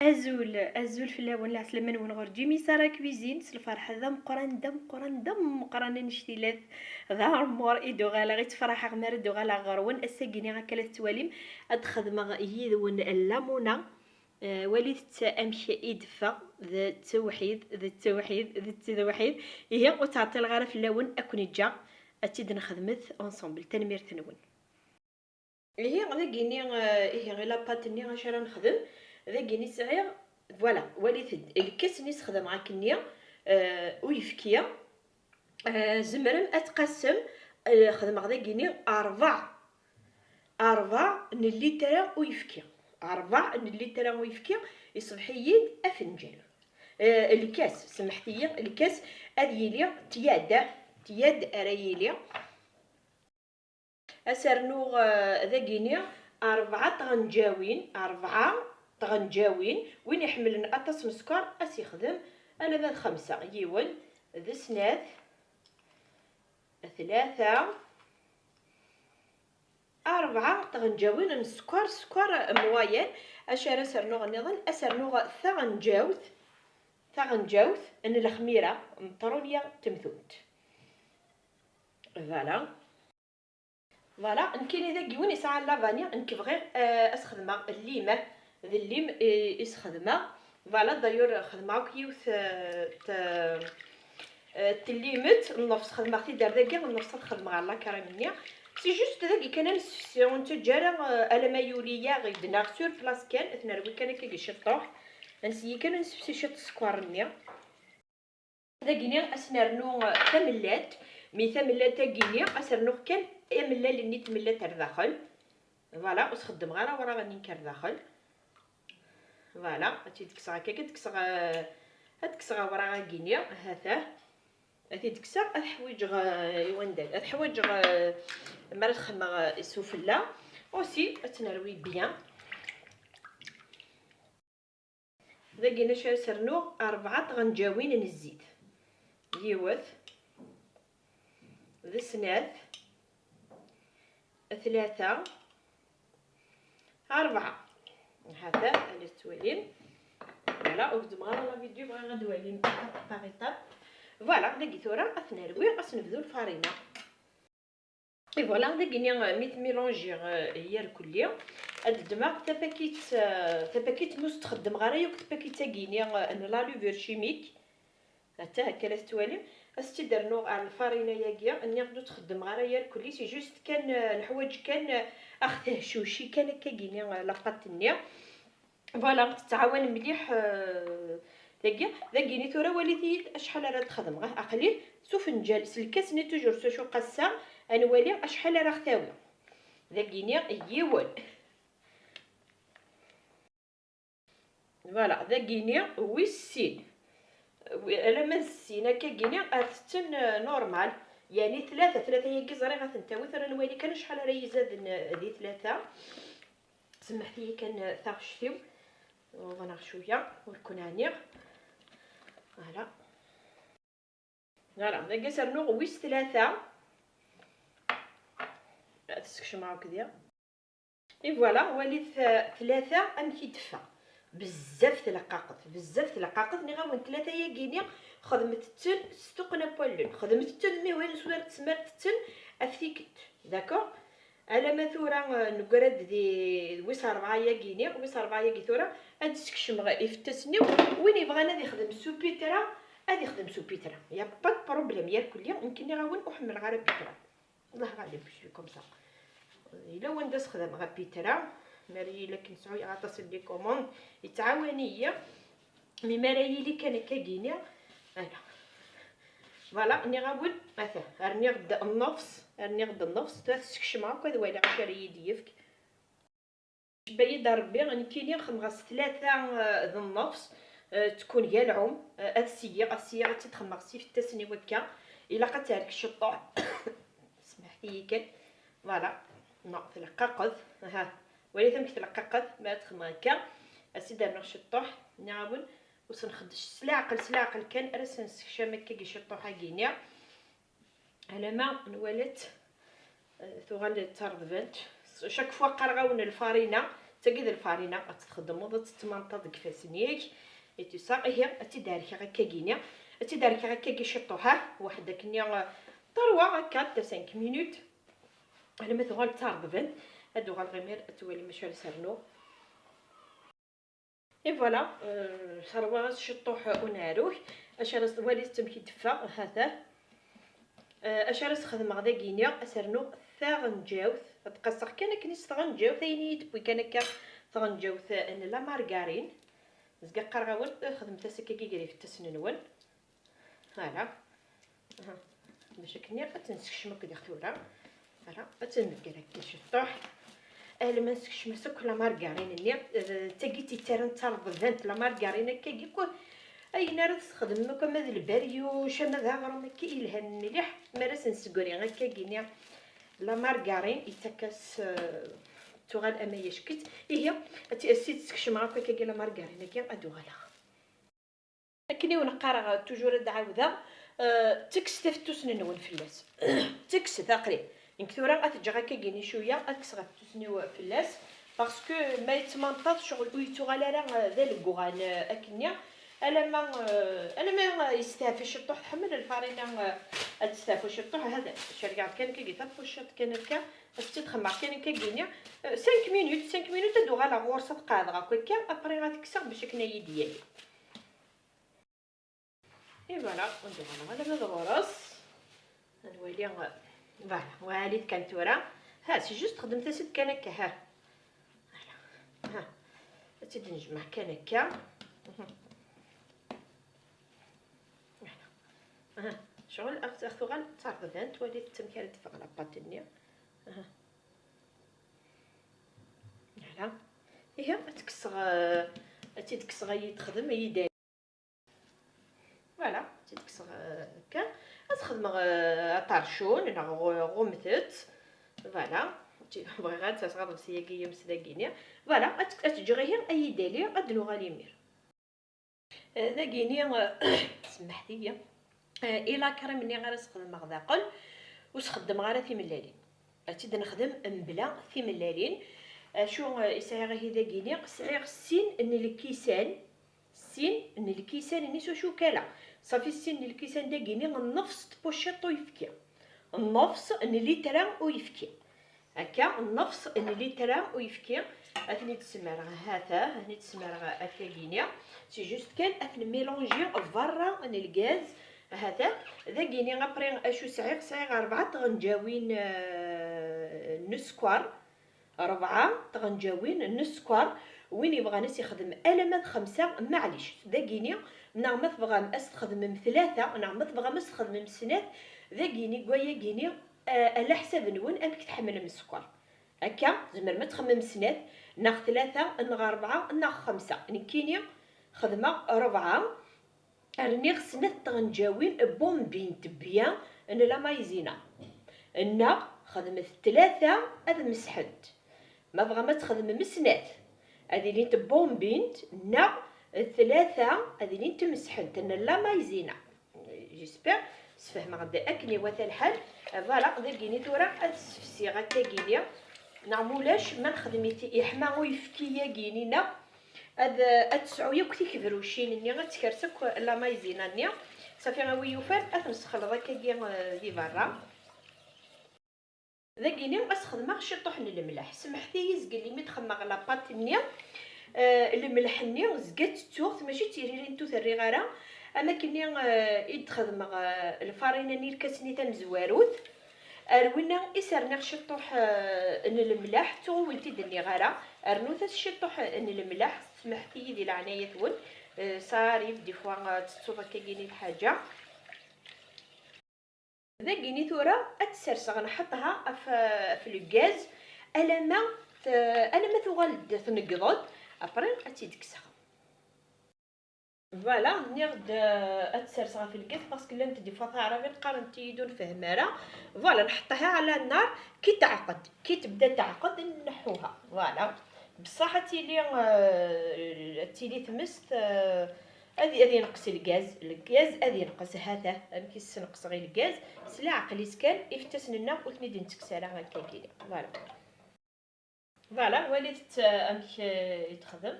ازول في اللون العسلامه نون غرجي ميسارا كويزين الفرحه ذا مقران دم مقران نشتيلات ذا مور ايدو غالا غيت فرح غمر دو غالا غرون اساكيني غاكلا تواليم ادخدم هي ذون اللامونه وليت امشي يدفا ذا التوحيد هي وتعطي الغرا في اللون اكون جا اتيد نخدمت اونصومبل تنمير تنون هي غدا كيني هي غير لاباطني غاش راه نخدم ذا كيني سعير فوالا وليت الكاس ني نخدم غاكنيا ويفكيا زمرم اتقسم خدم غدا كيني أربع نليترا ويفكيا 4 نليترا ويفكيا يصبح يد أفنجان الكاس سمحتيا الكاس أذيليا تياد أريليا أسرنوغ ذاكيني 4 طغنجاوين وين يحمل أطاس مسكر أسيخدم أنا ذا 5 يون ذا سناث 3 4 طغنجاوين نسكر سكر مواين أشار أسرنوغ النظام أسرنوغ ثغنجاوث أن الخميرة مطرونيا تمثوت فوالا نكيني ذا كيون يسعى لافانيا نكيف غير اسخدمها الليمه ذا الليم يسخدمها فوالا دايور خدمها كيوث تليمت النفس خدمها تي دار ذاك النفس خدمها على كرامنيا سي جوست ذاك كان سيون تجارة على ما يوليا غيدنا سور بلاص كان اثنا روي كان كي شطوح نسي كان نسبسي شط سكوارنيا ذاكيني اسنرنو ثملات مي ثملات كيني اسرنو كان املا اللي نيت ملات داخل فوالا وسخدم غير ورا غادي نكر داخل فوالا هاتي دكسا هكاك هتكسا ورا غاكينيا هذا هاتي دكسا الحوايج يوندال الحوايج مرات خما سفلا اوسي تنروي بيان ذاكينا شي سرنو 4 غنجاوين الزيت يوث ذا سناث 3 4 هذا التوالين فوالا وخدم غير لا فيديو بغا غدوالين باغ ايطاب فوالا داكي ثورا اثنروي غنبداو الفرينه اي فوالا داكيني ميت ميلونجي هي الكليه هاد الدماغ تباكيت موس تخدم غير يوك تباكيت كيني ان لا لوفر شيميك حتى هكا التوالين استي درنو على الفرينه ياكيا اني غدو تخدم غير هي الكلي سي جوست كان الحوايج كان اخته شوشي كان كايني لاباطنيا فوالا تتعاون مليح ذاكيني ثورا وليتي شحال راه تخدم غير اقليل سفنجال الكاس ني توجور سو قصه انوالي شحال راه ختاوي ذاكيني يول فوالا ذاكيني ويسين الا ما السينه كايني غتتن نورمال يعني 3 هي كيزري غتنتاوي ثرا نوالي كان شحال راه يزاد هذه 3 سمحتي كان ثاغشتيو وغنغ شويه ونكون هانيه فوالا داك سرنو ويس 3 تسكش معاك كذا اي فوالا وليت 3 امشي دفا بزاف تلقاقط ني غاون 3 هي كينيا خدمت التن ستقنا بولون خدمت التن مي وين سوار تسمرت التن افتيكت داكور على ما ثورا نقرد دي ويس 4 هي كينيا ويس 4 هي ثورا هاد السكشم غا يفتسني وين يبغى انا يخدم سوبيترا غادي يخدم سوبيترا يا با بروبليم يا الكليه يمكن غاون احمل غير بيترا الله غالب شويه كوم صا الا وين داس خدم غا بيترا ماري الا كنسعو يعطس لي كوموند يتعاوني مي مرايي لي كان كاينيا انا فوالا ني غاول مثلا راني غدا النفس تسكش معاك هذا ولا عشري يديفك باي ربي غنكيني خمس 3 ذو النفس تكون هي العوم السيغ تتخمغسي في التسني وكا الا قتالك الشطوع سمحتي كان فوالا نو تلقاقض ها وليتم كتلقاقض ما تخمغ هكا اسيدي درنا الشطوح نعاون وسنخدش سلاعقل كان ارسن شامك كي شطوحه كينيا على ما نولت ثغال تردفنت شاك فوا قرغاون الفرينه تقيد الفارينه تخدمو تتمنطط كفاسنيك تو سا هي تدارك هكا كينيا تدارك هكا كيشطوها واحد كنيا 3 هكا 5 مينوت على ما تغال تارضبن هادو غالغيمير توالي ماشي سرنو اي فوالا شربا شطوح وناروح اشارس واليت تمكي دفا هذا اشارس خدم غدا كينيا اسرنو ثاغنجاوث تقصر كان كنيس ثاغنجاوث ايني تبوي كان كا ثاغنجاوث ان لا مارغارين زكا قرغاول خدمت سكا كيكري في التسننون فوالا باش كنيا تنسكشمك ديال ثورا فوالا تنكرا كيشطوح ما نسكش مسك لا مارغارين ني تاكيتي تيران تالبذنت لا مارغارين كيكو اي نار تخدم كما هذا الباريوش انا ذا غرام كي الهن مليح مراس نسكوري هكا كينيا لا مارغارين يتكاس تغال اما يشكت هي تاسيت تسكش معاك كي لا مارغارين كي ادو غلا كني ونقرا توجور دعاوذا تكستفتوس نون فلاس تكس ثقري نكثورا غتجي هكا كيني شويه اكس غتوسنيو فلاس باسكو ما يتمنطط شغل ويتوغالا ذا الكوغان اكنيا انا ما يستافيش الطوح حمل الفارينه تستافيش الطوح هذا شريعه كان كي تفوشط كان كا تتخمع كان كينيا 5 مينوت 5 مينوت تدو غالا غورصه قادره كا ابري غتكسر باش كنايا ديالي اي فوالا ندير انا هذا الغرس نولي فوالا واليت كانتورا ها سي جوست خدمت سيت كان هكا ها تزيد نجمع كان هكا شغل اختوغال تعرضان تولي تمكن تفق لاباطينيا فوالا هي تكسغ يتخدم يداير فوالا تكسغ هكا تخدم طرشون انا غمثت فوالا بغي غير تغضب سياكيه مسداكينيا فوالا تجي غير اي دليل ادلو غاليمير هذا كينيا سمحتي لي الا كرم مني غير نخدم غداقل واش خدم غير في ملالين تيد نخدم مبلا في ملالين شو يسعي غير هذا كينيا سعي السين ان الكيسان السين ان الكيسان نيسو شو كالا صافي السين الكيسان دا كينيا النفس بوشيطو يفكي النفس ان ليترا ويفكي هكا النفس ان ليترا ويفكي اثني تسمع هذا هني تسمع هكا كينيا سي جوست كان اثني ميلونجي برا ان الغاز هذا ذا كيني ابري اشو سعير 4 تغنجاوين نسكوار 4 تغنجاوين نسكوار وين يبغى ناس يخدم المات 5 معليش ذا كيني نعم تبغى ماس تخدم 3 نعم تبغى ماس تخدم 2 ذا كيني كوايا كيني على حساب نون انك تحمل من السكر هكا زعما ما تخمم 2 ناخ 3 ناخ 4 ناخ 5 كيني خدمه 4 راني خصنا تغنجاوين بومبين تبيان ان لا مايزينا ان خدمت 3 هذا مسحد ما بغا ما تخدم مسنات هذه اللي تبومبين نا 3 هذه اللي تمسحد ان لا مايزينا جيسبر تفهم غدا اكني وثا الحال فوالا ذا كيني تورا السفسي غاتا كينيا نعمولاش ما نخدميتي يحما ويفكيا كينينا هذا تسعويه كنتي كفروشين ني غتكرسك لا مايزينا ني صافي غاوي يوفر اتنسخل هكا دي برا ذا كيني غتخدم شي طحن الملح سمحتي يزقل لي متخمغ لا بات ني الملح ني زقات توغ ماشي تيريرين تو ثري غارا اما كني يتخدم الفارينه ني الكاسني تاع مزواروت اروينا يسرنا شطوح ان الملاح تو وانتي دني غارا ارنوث الشطوح ان الملاح سمحتي دي العنايه ثون صاري دي فوا تصوب كايني الحاجه ذا كيني ثورا اتسرسغ نحطها في الغاز الا ما ثغال تنقضض ابري اتيدكسها فوالا نغد اتسرسغ في الكيس باسكو لانت دي فوا تعرفي قارنتي يدون فهماره فوالا نحطها على النار كي تعقد كي تبدا تعقد نحوها فوالا بصح تيلي تمست هذه نقص الغاز هذه نقص هذا كيس نقص غير الغاز سلا عقلي سكان افتسن لنا قلت ندير نتكسالها هكا كيلي فوالا فوالا وليت امك يتخدم.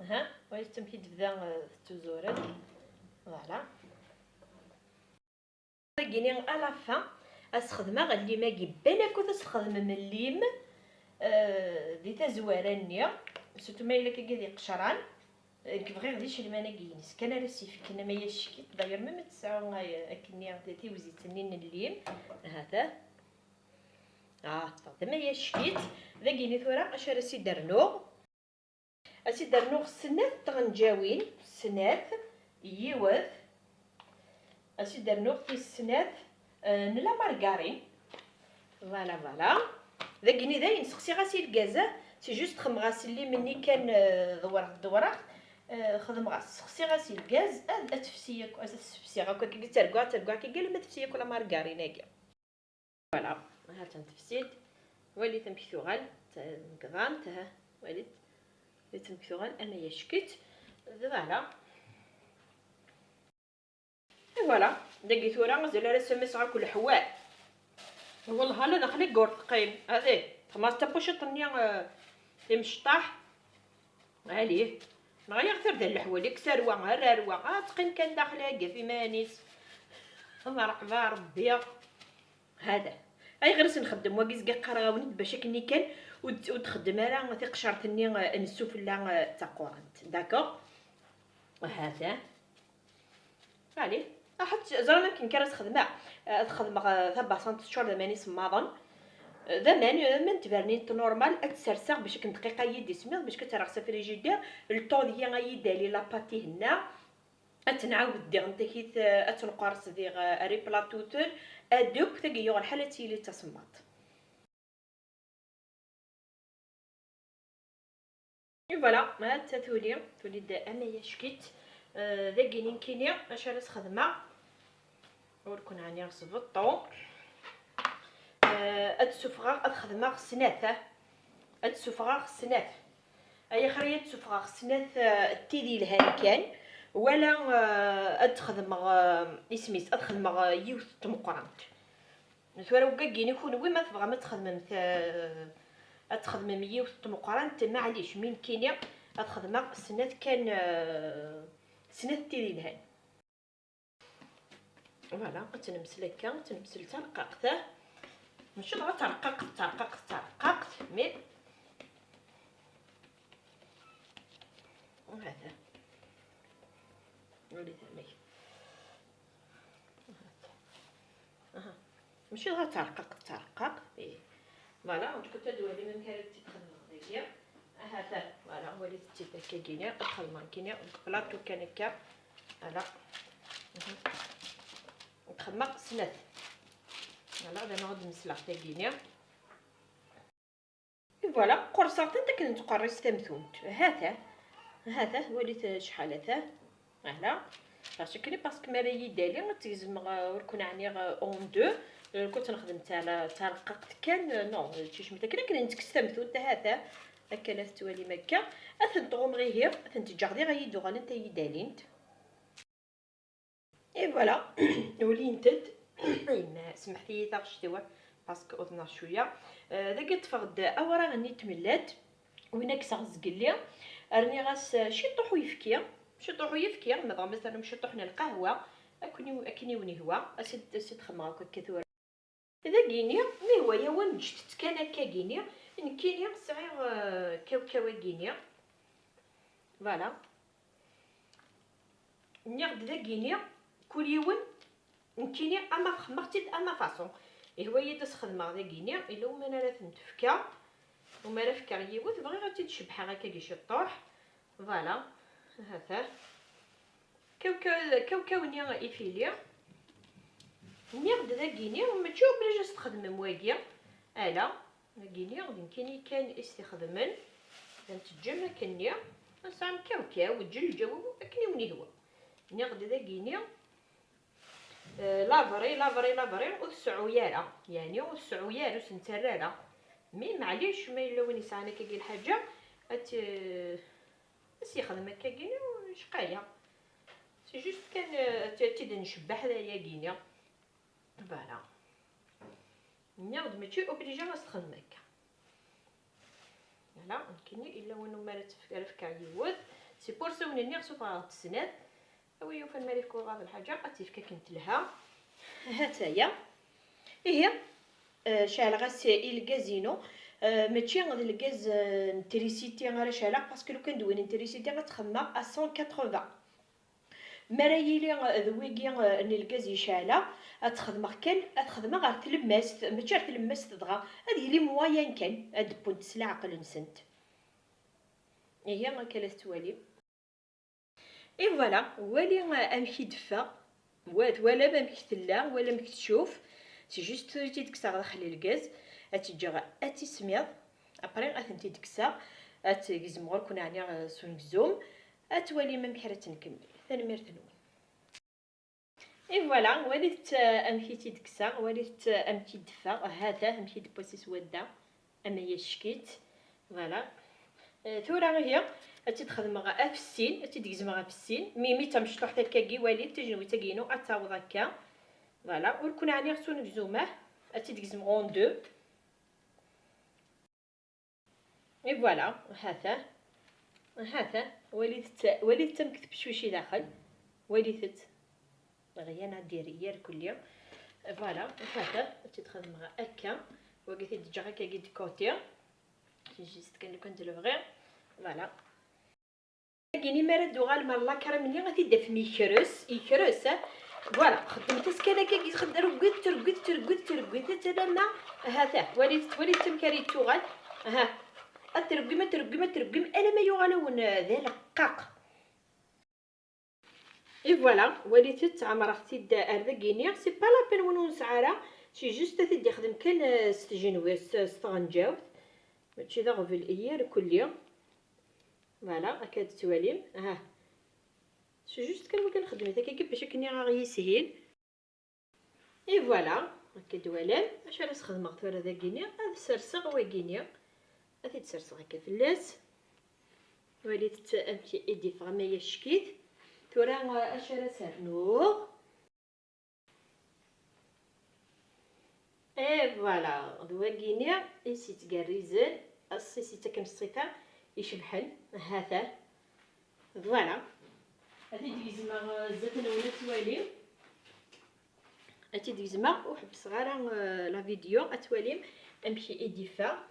ها وليت امك تبدا التزورات. فوالا كيني على فان استخدمها غادي ما يبان كنت استخدم من الليم دي تزواره نيا سورتو ما الا كيدي قشران كيبغي غادي يشري مانا كينس كان على سيف كنا ما يشكيت داير ما تسعو اكني عطيتي وزيت نين الليم هذا تفضل ما يشكيت ذا كيني ثورا اش راه سي درنوغ اسي درنوغ سنات تغنجاوين سنات يوث اسي درنوغ في السنات نلا مارغارين فوالا فوالا ذا كيني ذا نسقسي غاسي الكازا سي جوست خم غاسل لي مني كان دورق خدم سقسي غاسي الكاز تفسيه تفسيه هكا كي تركع كي قال ما تفسيه ولا مارغارين هكا فوالا ها تنتفسيت وليت مكثوغال نكضان ها وليت مكثوغال انا يشكت فوالا فوالا دقيت ورا غزال راه سمس على كل حوال والله لا دخلي قرط قيم هذه خماس تبوش طنيا مشطاح عليه نغير غير ذا الحوالي كسروا راروا تقين كان داخل هكا في مانيس مرحبا ربي هذا اي غير نخدم واكيز كاع قراوني باش كني كان وتخدم راه تيقشرتني السفله تاع قرنت داكوغ هذا عليه حتى زرا يمكن كان تخدم ثبا سنت شهور ماني سماضن زمان من تبرني نورمال اتسرسغ باش كنت دقيقه يدي سميض باش كترغس في الجدار الطون هي غيدا لي لاباتي هنا اتنعاود دير انت كيت اتنقرص دير اري بلاطوتر ادوك تاكيو الحاله تيلي تصمات فوالا ما تولي دا انا يشكيت ذا كينين كينيا اش راه خدمه وركون عاني رصب الطون السفغه الخدمه سنات السفغه سنات اي خريه سفغه سنات تيدي لها كان ولا ادخدم اسميس ادخدم يوث تمقرنت نثورا وكاكين يكون وين ما تبغى ما تخدم اتخدم يوث تمقرنت معليش من كينيا ادخدم سنات كان سنات تيدي لها فوالا تنمسل هكا تنمسل ترققته ماشي بغا ترققت مي هذا ولي ثاني ماشي غير ترقق ايه فوالا كنت دوالي من كانت تخدم هذيا هذا فوالا وليت تيتا كينيا دخل مانكينيا بلاطو كان هكا فوالا نخمق سنات فوالا انا نعود نسلق تاكينيا فوالا قرصات انت كنت تقرص تمثونت هذا وليت شحال هذا فوالا شكلي باسكو ما راهي دالي تيزم وركون عني اون دو كنت نخدم تاع رققت كان نو شي متى كنا نتكستمثو حتى هذا هكا لا توالي مكه اثن طغوم غير هي اثن تجاردي غيدو غا انت يدالينت اي فوالا ولينتد ما سمحتي تا شتيوا باسكو اذنا شويه داك تفقد اورا غني تملات وينك سغزقلي راني غاس شي طوحو يفكي ما بغا مثلا مشي طوحنا القهوه اكني وني هو اسيد خمره كثور اذا كيني مي هو يا ونجت كان هكا كيني كينيا صغير كاوكاوا كينيا فوالا نيغد ذا كينيا كل يوم كينيا اما خمرتي اما فاصون هو يدس خدمه ذا كينيا الا وما انا لا تنتفكا وما راه فكا يوث بغي غادي تشبح هكا كيشي طوح فوالا هذا كاوكاو نيا ايفيليا نيغد ذا كينيا وما تشوف بلا جا تخدم مواكيا الا كينيا غادي كان استخدمن تنتجم كنيا نسام كاوكاو وجلجو اكني وني هو نيغد ذا كينيا لافري والسعوياره يعني والسعوياره سنتراله مي معليش ما الا وين يسعنا كي الحاجه يخدم هكا كينيا شقايه سي جوست كان تيد نشبح هذايا كينيا فوالا نيغد ماشي اوبليجي نستخدم هكا فوالا يمكنني الا وانو ما تفكر يود سي بور سو مني غسو فغا تسناد ويو فين مالي فكو غاد الحاجه اتيفكا كنت لها هاتايا هي شعل غسائل الكازينو ماشي غادي الغاز نتريسيتي غير شعلها باسكو لو كان دويني نتريسيتي غتخمم 180 مرايلي ذويكي ان الغاز يشعل غتخدم كان غتخدم غير تلماس ماشي غير تلماس دغا هذه لي موين كان هاد بونت سلا عقل نسنت هي هكا توالي اي فوالا ولي امشي دفا ولا بامشي تلا ولا مك تشوف سي جوست تيدكسا داخل الغاز اتيجا اتسميض ابري غاتنتي دكسا اتكزم غير كون عني سونكزوم اتوالي ما بحال تنكمل ثاني مير ثنون اي فوالا وليت امشي تيدكسا وليت امشي دفا هذا امشي دبوسي سوادا اما هي شكيت فوالا ثورا هي تخدم في السين تدكزم في السين ميمي تمشطوح تلكاكي وليت تجنوي تاكينو اتاوض هكا فوالا ولكون عني خصو نكزومه تدكزم اون دو اي فوالا هذا وليت تمكتب شويشي داخل وليت غيانا ديريير كل يوم فوالا هذا تخدم هكا وقيت تجا هكا كي كوتي جيست كان دلوغي فوالا كاينين مراد وغال مال لاكرا مني غادي داف ميكروس يكروس فوالا خدمت سكانا كي خدر رقيت تما هذا وليت تمكاري توغال ها ترقم انا ما يغالون ذا لقاق اي فوالا وليت تعمر اختي ارذاكيني سي با لا بين ونو نسعاره شي جوست تدي خدم كان ستجنويس ستغنجاوت ماشي داغ في الايار كل يوم فوالا هكا تواليم ها شي جوست كنخدم هكا باش كني غي يسهل اي فوالا هكا دوالام اش راه خدمت ثورا ذاكيني هذا سرسغ واكيني غادي تسرسغ هكا فلاس وليت امشي ايدي فما هي شكيت ثورا اش راه سرنوغ اي فوالا دواكيني ايسي تكاريزن السيسي تاكم الصيفه يشبحن هذا فوالا هادي ديزما زات نونا تواليم هاتي ديزما وحبس غير لا فيديو اتواليم امشي ايديفا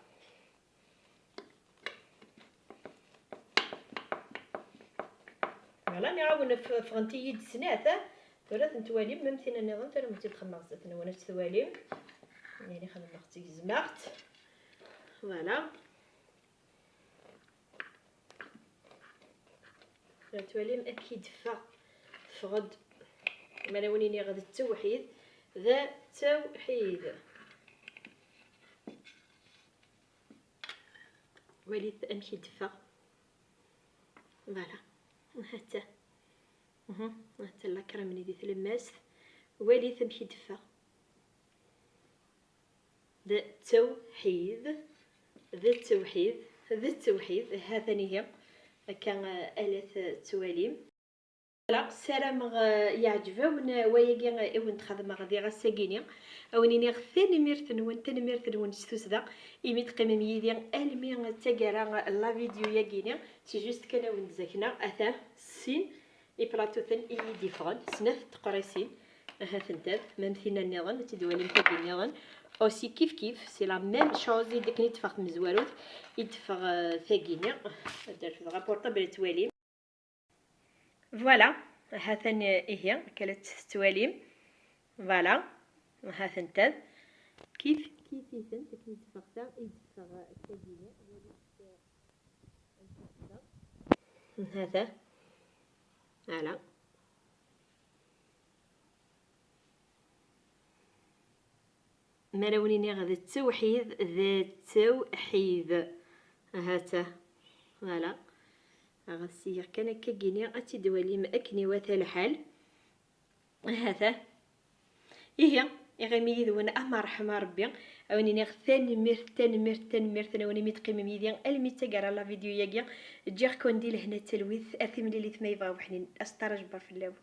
فوالا نعاون فغنتي يد سنات ثلاث نتواليم ممثلا نظام ترى متي تخمر زات نونا تواليم يعني خدمت اختي زمارت فوالا تواليم اكيد فغد ملونيني غادي التوحيد ذا توحيد وليت امشي دفا فوالا هاتا هاتا لاكرا مني دي تلماس وليت امشي دفا ذا التوحيد هذا هي كان آلة تواليم لا سلام يعجبون ويجي اون تخدم غادي غساكينيا اونيني ثاني ميرثنون ستوسدا ايمي تقيم يدي المي تاكارا لا فيديو ياكينيا سي جوست كان وين زاكنا اثا سين اي بلاطوثن اي ديفرون سنف تقريسين ها ثنتاد ممثلنا النظام تدوالي تاكي النظام اوسي كيف سي لا ميم شوز يديك نتفاق مزواروت يتفاق ثاكينيا دار في الرابورطابل تواليم فوالا هاثن هي كانت تواليم فوالا هاثنتاد كيف يتفاق يتفاق ثاكينيا هذا فوالا ملونيني غادي التوحيد ذا التوحيد هاتا فوالا غسير كان كاكيني غاتي دوالي ماكني واتا الحال هذا هي غامي يذون مرحبا ربي اونيني ثاني مير ثاني ميتقيم ميديان الميتا كارا لا فيديو ياكيا جير كون دير هنا التلويث اثم لي ثما يبغاو حنين استرجبر في اللعب